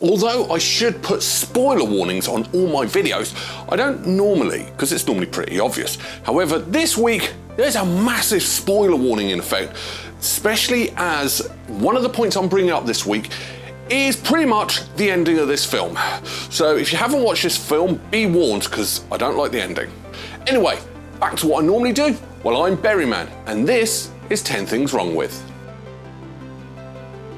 Although I should put spoiler warnings on all my videos, I don't normally, because it's normally pretty obvious. However, this week, there's a massive spoiler warning in effect, especially as one of the points I'm bringing up this week is pretty much the ending of this film. So if you haven't watched this film, be warned, because I don't like the ending. Anyway, back to what I normally do. Well, I'm Berryman, and this is 10 Things Wrong With.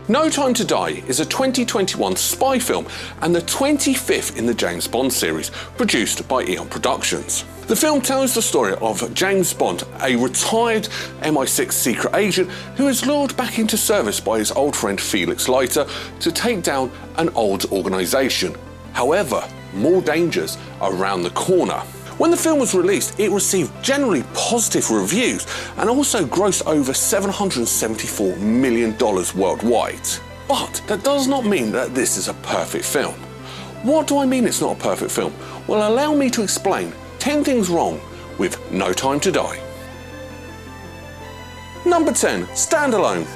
No Time to Die is a 2021 spy film and the 25th in the James Bond series, produced by Eon Productions. The film tells the story of James Bond, a retired MI6 secret agent who is lured back into service by his old friend Felix Leiter to take down an old organisation. However, more dangers are around the corner. When the film was released, it received generally positive reviews and also grossed over $774 million worldwide. But that does not mean that this is a perfect film. What do I mean it's not a perfect film? Well, allow me to explain 10 things wrong with No Time to Die. Number 10, standalone.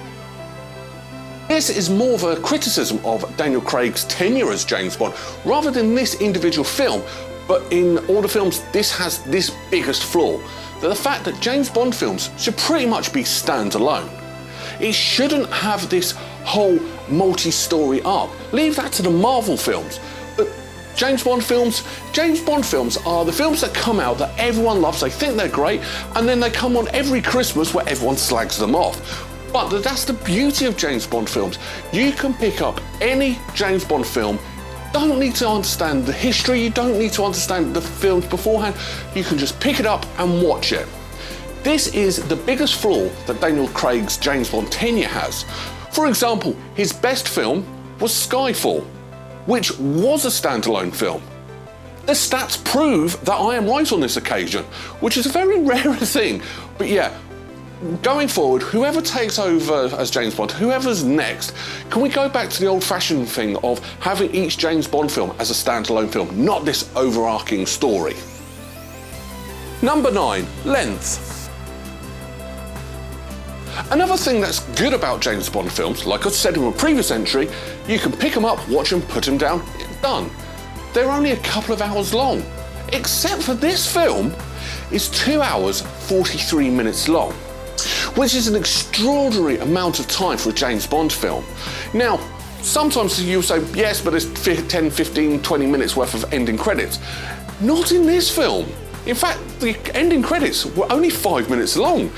This is more of a criticism of Daniel Craig's tenure as James Bond rather than this individual film. But in all the films, this has this biggest flaw, that the fact that James Bond films should pretty much be standalone. It shouldn't have this whole multi-story arc. Leave that to the Marvel films. But James Bond films are the films that come out that everyone loves, they think they're great, and then they come on every Christmas where everyone slags them off. But that's the beauty of James Bond films. You can pick up any James Bond film. Don't need to understand the history, you don't need to understand the films beforehand, you can just pick it up and watch it. This is the biggest flaw that Daniel Craig's James Bond tenure has. For example, his best film was Skyfall, which was a standalone film. The stats prove that I am right on this occasion, which is a very rare thing. But yeah, going forward, whoever takes over as James Bond, whoever's next, can we go back to the old-fashioned thing of having each James Bond film as a standalone film, not this overarching story? Number 9, Lenth. Another thing that's good about James Bond films, like I said in a previous entry, you can pick them up, watch them, put them down, done. They're only a couple of hours long, except for this film is 2 hours, 43 minutes long, which is an extraordinary amount of time for a James Bond film. Now, sometimes you'll say, yes, but there's 10, 15, 20 minutes worth of ending credits. Not in this film. In fact, the ending credits were only 5 minutes long,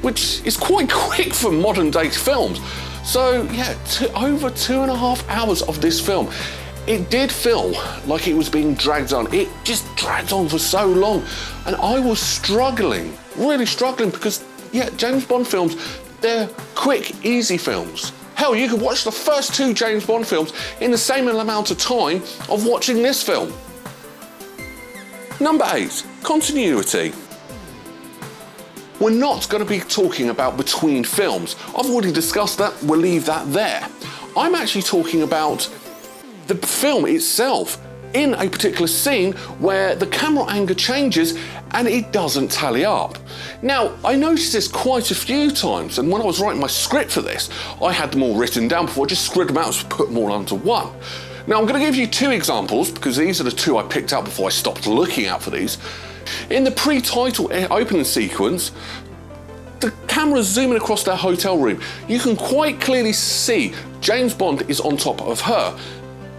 which is quite quick for modern day films. So yeah, over 2.5 hours of this film. It did feel like it was being dragged on. It just dragged on for so long. And I was struggling, really struggling, because yeah, James Bond films, they're quick, easy films. Hell, you could watch the first 2 James Bond films in the same amount of time of watching this film. Number 8, continuity. We're not going to be talking about between films. I've already discussed that, we'll leave that there. I'm actually talking about the film itself, in a particular scene where the camera angle changes and it doesn't tally up. Now, I noticed this quite a few times, and when I was writing my script for this, I had them all written down before I just scribbled them out and put them all onto one. Now, I'm going to give you 2 examples, because these are the 2 I picked out before I stopped looking out for these. In the pre-title opening sequence, the camera's zooming across their hotel room. You can quite clearly see James Bond is on top of her,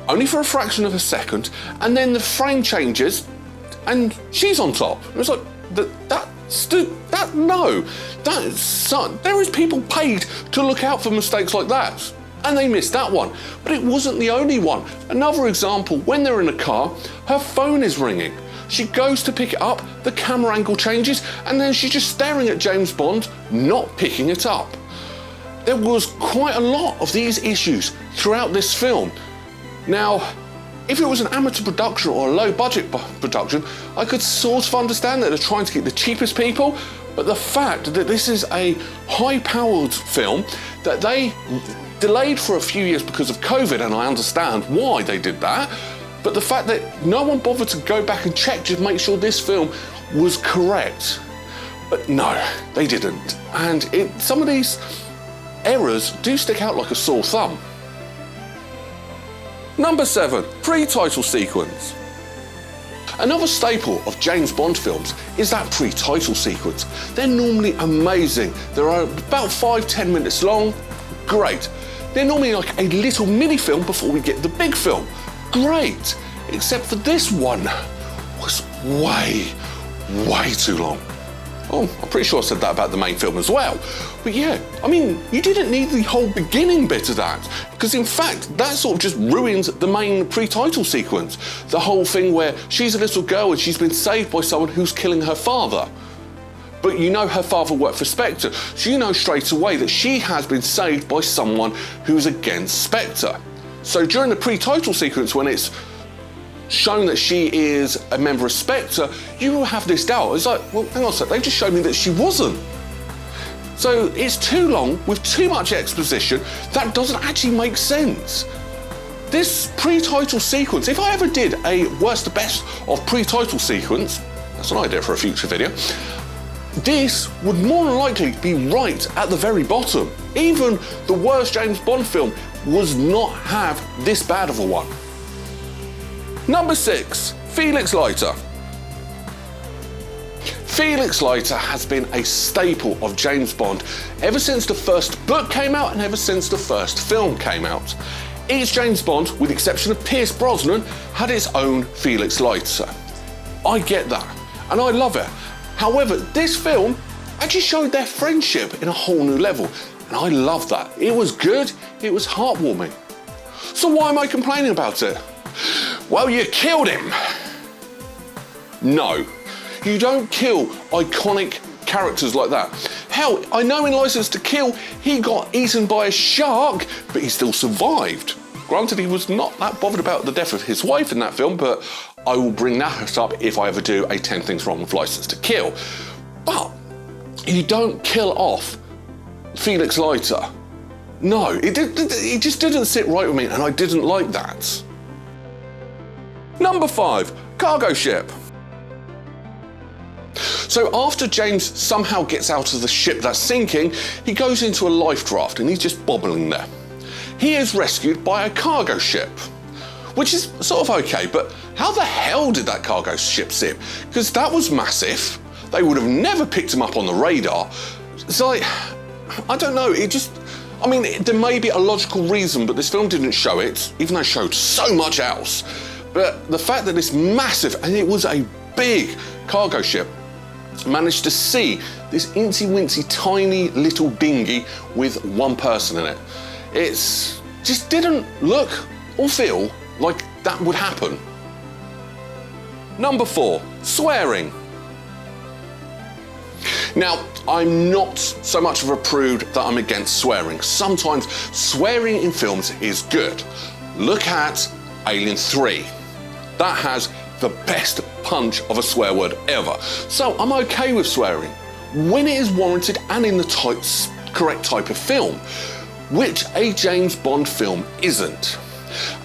only for a fraction of a second, and then the frame changes and she's on top. It was like, there is people paid to look out for mistakes like that. And they missed that one. But it wasn't the only one. Another example, when they're in a car, her phone is ringing. She goes to pick it up, the camera angle changes, and then she's just staring at James Bond, not picking it up. There was quite a lot of these issues throughout this film. Now, if it was an amateur production or a low-budget production, I could sort of understand that they're trying to get the cheapest people, but the fact that this is a high-powered film that they delayed for a few years because of COVID, and I understand why they did that, but the fact that no one bothered to go back and check to make sure this film was correct. But no, they didn't. And some of these errors do stick out like a sore thumb. Number 7, pre-title sequence. Another staple of James Bond films is that pre-title sequence. They're normally amazing. They're about 5-10 minutes long. Great. They're normally like a little mini film before we get the big film. Great. Except for this one was way too long. Oh, I'm pretty sure I said that about the main film as well. But yeah, I mean, you didn't need the whole beginning bit of that, because in fact, that sort of just ruins the main pre-title sequence. The whole thing where she's a little girl and she's been saved by someone who's killing her father. But you know her father worked for Spectre, so you know straight away that she has been saved by someone who's against Spectre. So during the pre-title sequence, when it's shown that she is a member of Spectre, you will have this doubt. It's like, well, hang on a sec, they just showed me that she wasn't. So it's too long with too much exposition that doesn't actually make sense. This pre-title sequence, if I ever did a worst to best of pre-title sequence, that's an idea for a future video, this would more than likely be right at the very bottom. Even the worst James Bond film would not have this bad of a one. Number 6, Felix Leiter. Felix Leiter has been a staple of James Bond ever since the first book came out and ever since the first film came out. Each James Bond, with the exception of Pierce Brosnan, had its own Felix Leiter. I get that, and I love it. However, this film actually showed their friendship in a whole new level, and I love that. It was good, it was heartwarming. So why am I complaining about it? Well, you killed him. No, you don't kill iconic characters like that. Hell, I know in License to Kill, he got eaten by a shark, but he still survived. Granted, he was not that bothered about the death of his wife in that film, but I will bring that up if I ever do a 10 Things Wrong with License to Kill. But you don't kill off Felix Leiter. No, it just didn't sit right with me, and I didn't like that. Number 5, cargo ship. So after James somehow gets out of the ship that's sinking, he goes into a life raft and he's just bobbling there. He is rescued by a cargo ship, which is sort of okay, but how the hell did that cargo ship sink? Because that was massive. They would have never picked him up on the radar. It's like, I don't know, I mean, there may be a logical reason, but this film didn't show it, even though it showed so much else. But the fact that this massive, and it was a big cargo ship, managed to see this incy-wincy tiny little dinghy with one person in it. It just didn't look or feel like that would happen. Number 4, swearing. Now, I'm not so much of a prude that I'm against swearing. Sometimes swearing in films is good. Look at Alien 3. That has the best punch of a swear word ever. So I'm okay with swearing when it is warranted and in the correct type of film, which a James Bond film isn't.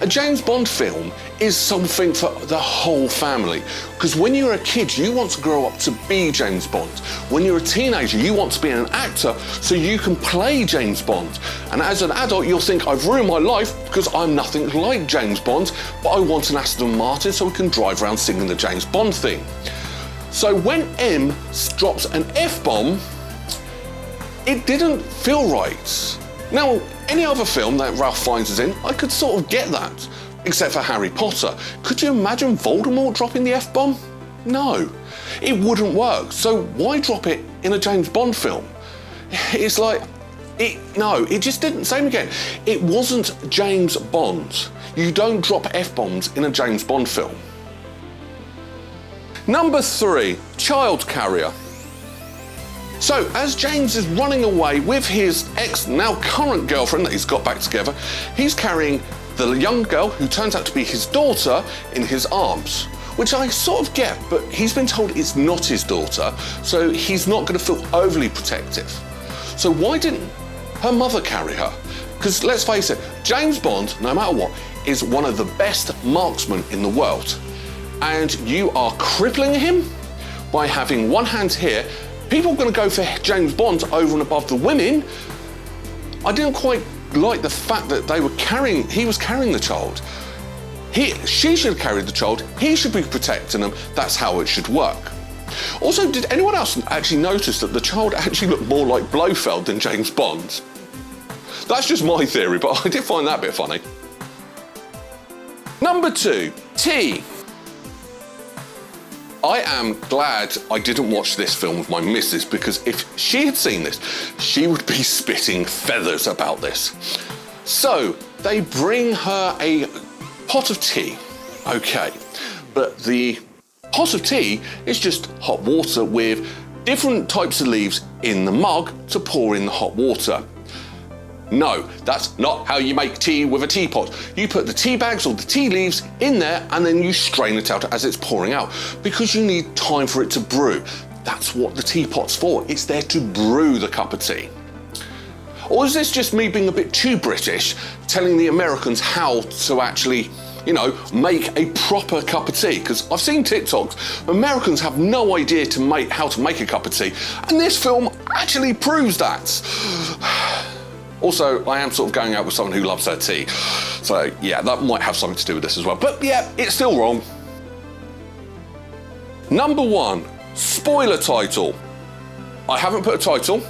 A James Bond film is something for the whole family, because when you're a kid, you want to grow up to be James Bond. When you're a teenager, you want to be an actor so you can play James Bond. And as an adult, you'll think, I've ruined my life because I'm nothing like James Bond, but I want an Aston Martin so we can drive around singing the James Bond theme. So when M drops an F-bomb, it didn't feel right. Now, any other film that Ralph Fiennes is in, I could sort of get that, except for Harry Potter. Could you imagine Voldemort dropping the F-bomb? No, it wouldn't work. So why drop it in a James Bond film? It's like, no, it just didn't. Same again. It wasn't James Bond. You don't drop F-bombs in a James Bond film. Number 3, child carrier. So, as James is running away with his now current girlfriend that he's got back together, he's carrying the young girl who turns out to be his daughter in his arms, which I sort of get, but he's been told it's not his daughter, so he's not going to feel overly protective. So why didn't her mother carry her? Because let's face it, James Bond, no matter what, is one of the best marksmen in the world. And you are crippling him by having one hand here. People are going to go for James Bond over and above the women. I didn't quite like the fact that he was carrying the child. She should have carried the child, he should be protecting them, that's how it should work. Also, did anyone else actually notice that the child actually looked more like Blofeld than James Bond? That's just my theory, but I did find that a bit funny. Number 2, T. I am glad I didn't watch this film with my missus, because if she had seen this, she would be spitting feathers about this. So, they bring her a pot of tea, okay, but the pot of tea is just hot water with different types of leaves in the mug to pour in the hot water. No, that's not how you make tea with a teapot. You put the tea bags or the tea leaves in there and then you strain it out as it's pouring out, because you need time for it to brew. That's what the teapot's for. It's there to brew the cup of tea. Or is this just me being a bit too British, telling the Americans how to actually, you know, make a proper cup of tea? Because I've seen TikToks, Americans have no idea how to make a cup of tea, and this film actually proves that. Also, I am sort of going out with someone who loves their tea, so yeah, that might have something to do with this as well. But yeah, it's still wrong. Number 1, spoiler title. I haven't put a title,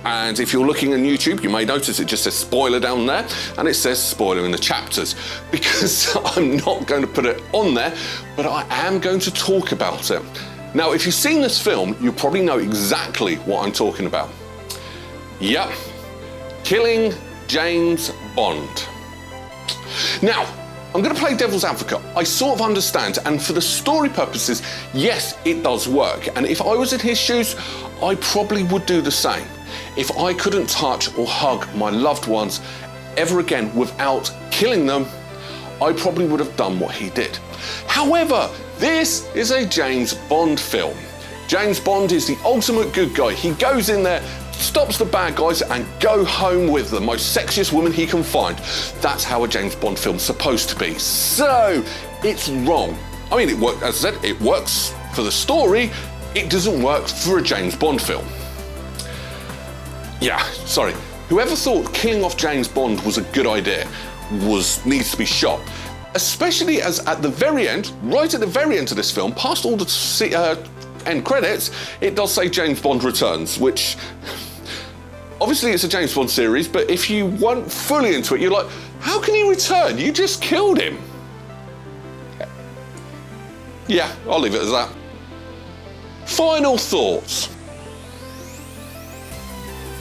and if you're looking on YouTube, you may notice it just says spoiler down there, and it says spoiler in the chapters, because I'm not going to put it on there, but I am going to talk about it. Now, if you've seen this film, you probably know exactly what I'm talking about. Yep. Killing James Bond. Now, I'm going to play devil's advocate. I sort of understand, and for the story purposes, yes, it does work. And if I was in his shoes, I probably would do the same. If I couldn't touch or hug my loved ones ever again without killing them, I probably would have done what he did. However, this is a James Bond film. James Bond is the ultimate good guy. He goes in there, stops the bad guys and go home with the most sexiest woman he can find. That's how a James Bond film's supposed to be. So, it's wrong. I mean, it works, as I said, it works for the story, it doesn't work for a James Bond film. Yeah, sorry. Whoever thought killing off James Bond was a good idea needs to be shot. Especially as at the very end, right at the very end of this film, past all the end credits, it does say James Bond returns, which obviously it's a James Bond series, but if you weren't fully into it, you're like, how can he return? You just killed him. Yeah, I'll leave it as that. Final thoughts.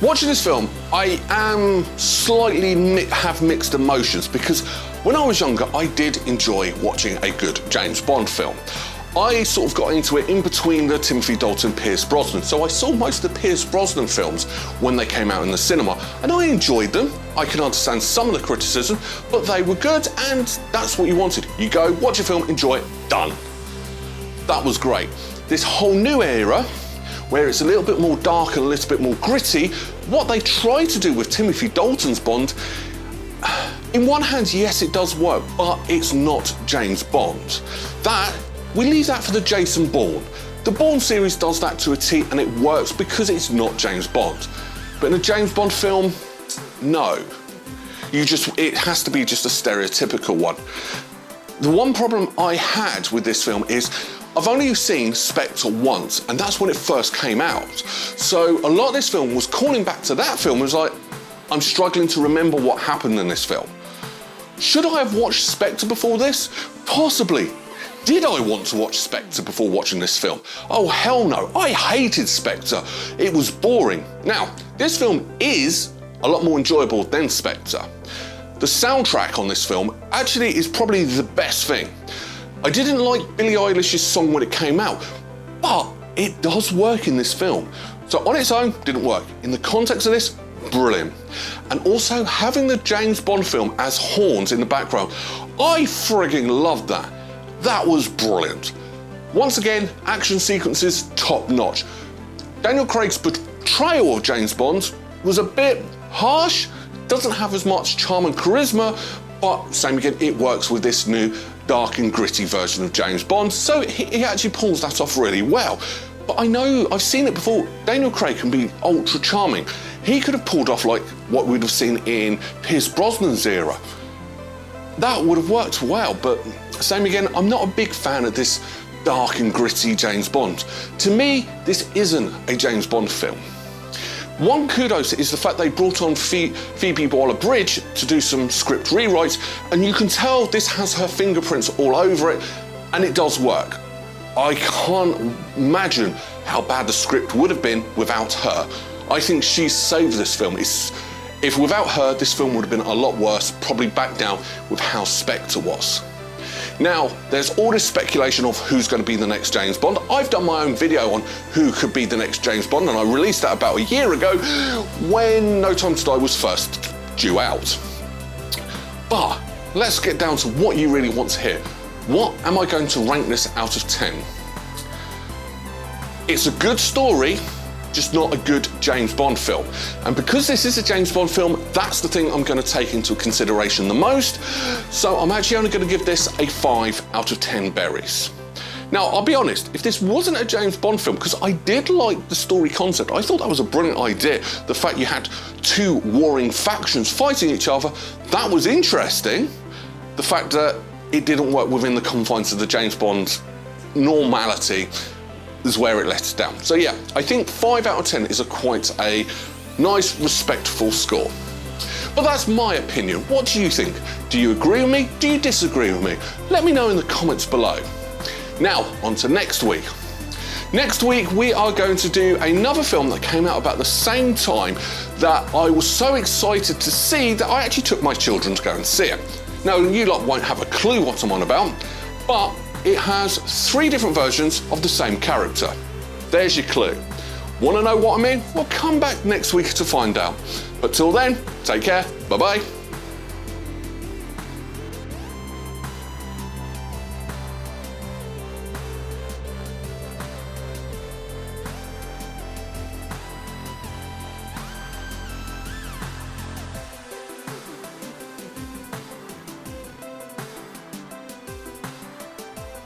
Watching this film, I am slightly have mixed emotions, because when I was younger, I did enjoy watching a good James Bond film. I sort of got into it in between the Timothy Dalton, Pierce Brosnan, so I saw most of the Pierce Brosnan films when they came out in the cinema, and I enjoyed them. I can understand some of the criticism, but they were good, and that's what you wanted. You go, watch a film, enjoy it, done. That was great. This whole new era, where it's a little bit more dark and a little bit more gritty, what they try to do with Timothy Dalton's Bond, in one hand, yes, it does work, but it's not James Bond. We leave that for the Jason Bourne. The Bourne series does that to a T, and it works because it's not James Bond. But in a James Bond film, no. It has to be just a stereotypical one. The one problem I had with this film is I've only seen Spectre once, and that's when it first came out. So a lot of this film was calling back to that film. It was like, I'm struggling to remember what happened in this film. Should I have watched Spectre before this? Possibly. Did I want to watch Spectre before watching this film? Oh, hell no. I hated Spectre. It was boring. Now, this film is a lot more enjoyable than Spectre. The soundtrack on this film actually is probably the best thing. I didn't like Billie Eilish's song when it came out, but it does work in this film. So on its own, didn't work. In the context of this, brilliant. And also having the James Bond film as horns in the background, I frigging loved that. That was brilliant. Once again, action sequences top notch. Daniel Craig's portrayal of James Bond was a bit harsh, doesn't have as much charm and charisma, but same again, it works with this new dark and gritty version of James Bond, so he actually pulls that off really well. But I know, I've seen it before, Daniel Craig can be ultra charming. He could have pulled off like what we'd have seen in Pierce Brosnan's era. that would have worked well, but same again, I'm not a big fan of this dark and gritty James Bond. To me, this isn't a James Bond film. One kudos is the fact they brought on Phoebe Waller-Bridge to do some script rewrites, and you can tell this has her fingerprints all over it, and it does work. I can't imagine how bad the script would have been without her. I think she saved this film. If without her, this film would have been a lot worse, probably back down with how Spectre was. Now, there's all this speculation of who's going to be the next James Bond. I've done my own video on who could be the next James Bond, and I released that about a year ago when No Time to Die was first due out. But let's get down to what you really want to hear. What am I going to rank this out of 10? It's a good story, just not a good James Bond film. And because this is a James Bond film, that's the thing I'm going to take into consideration the most. So I'm actually only going to give this a 5 out of 10 berries. Now, I'll be honest, if this wasn't a James Bond film, because I did like the story concept, I thought that was a brilliant idea. The fact you had two warring factions fighting each other, that was interesting. The fact that it didn't work within the confines of the James Bond normality is where it let us down. So yeah, I think 5 out of 10 is quite a nice, respectful score. But that's my opinion. What do you think? Do you agree with me? Do you disagree with me? Let me know in the comments below. Now, on to next week. Next week, we are going to do another film that came out about the same time that I was so excited to see that I actually took my children to go and see it. Now, you lot won't have a clue what I'm on about, but it has 3 different versions of the same character. There's your clue. Want to know what I mean? Well, come back next week to find out. But till then, take care, bye-bye.